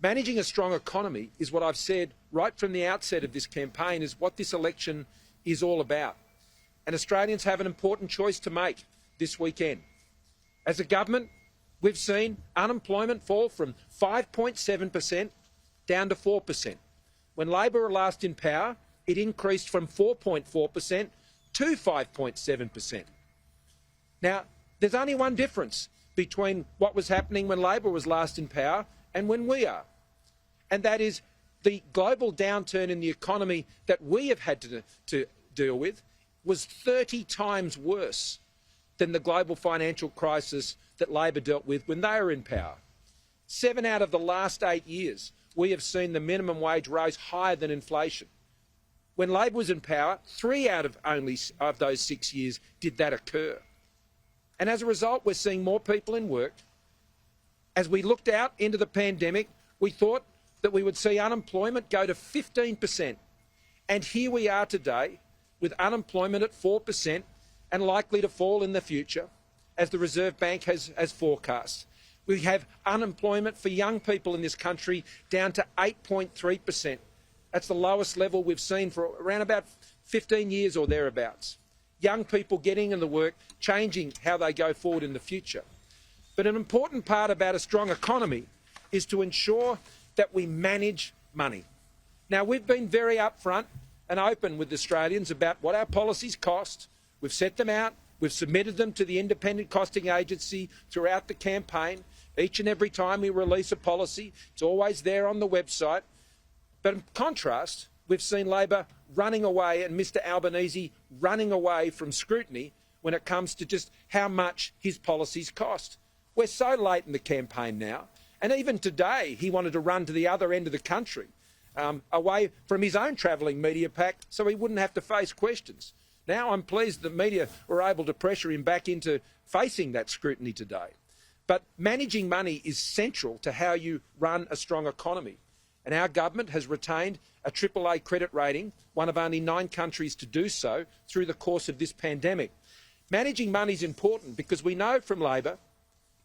Managing a strong economy is what I've said right from the outset of this campaign is what this election is all about. And Australians have an important choice to make this weekend. As a government, we've seen unemployment fall from 5.7% down to 4%. When Labor were last in power, it increased from 4.4% to 5.7%. Now, there's only one difference between what was happening when Labor was last in power and when we are. And that is the global downturn in the economy that we have had to deal with was 30 times worse than the global financial crisis that Labor dealt with when they were in power. 7 out of the last 8 years, we have seen the minimum wage rise higher than inflation. When Labor was in power, 3 out of those 6 years did that occur. And as a result, we're seeing more people in work. As we looked out into the pandemic, we thought that we would see unemployment go to 15%. And here we are today with unemployment at 4% and likely to fall in the future, as the Reserve Bank has forecast. We have unemployment for young people in this country down to 8.3%. That's the lowest level we've seen for around about 15 years or thereabouts. Young people getting in the work, changing how they go forward in the future. But an important part about a strong economy is to ensure that we manage money. Now, we've been very upfront and open with Australians about what our policies cost. We've set them out. We've submitted them to the independent costing agency throughout the campaign. Each and every time we release a policy, it's always there on the website. But in contrast, we've seen Labor running away and Mr Albanese running away from scrutiny when it comes to just how much his policies cost. We're so late in the campaign now, and even today he wanted to run to the other end of the country, away from his own travelling media pack so he wouldn't have to face questions. Now I'm pleased the media were able to pressure him back into facing that scrutiny today. But managing money is central to how you run a strong economy. And our government has retained a AAA credit rating, one of only 9 countries to do so through the course of this pandemic. Managing money is important because we know from Labor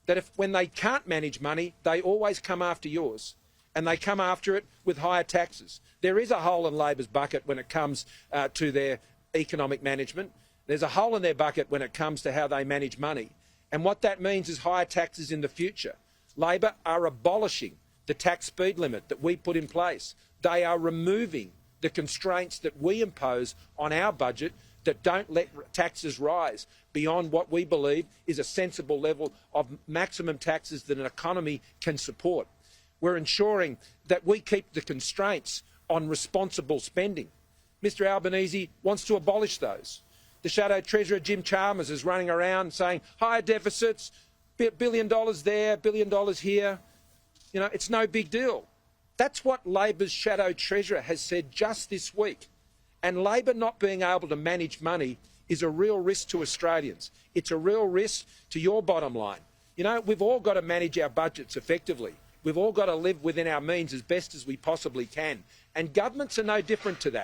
that when they can't manage money, they always come after yours. And they come after it with higher taxes. There is a hole in Labor's bucket when it comes to their economic management. There's a hole in their bucket when it comes to how they manage money. And what that means is higher taxes in the future. Labor are abolishing the tax speed limit that we put in place. They are removing the constraints that we impose on our budget that don't let taxes rise beyond what we believe is a sensible level of maximum taxes that an economy can support. We're ensuring that we keep the constraints on responsible spending. Mr Albanese wants to abolish those. The Shadow Treasurer, Jim Chalmers, is running around saying higher deficits, $1 billion there, $1 billion here. You know, it's no big deal. That's what Labor's Shadow Treasurer has said just this week. And Labor not being able to manage money is a real risk to Australians. It's a real risk to your bottom line. You know, we've all got to manage our budgets effectively. We've all got to live within our means as best as we possibly can. And governments are no different to that.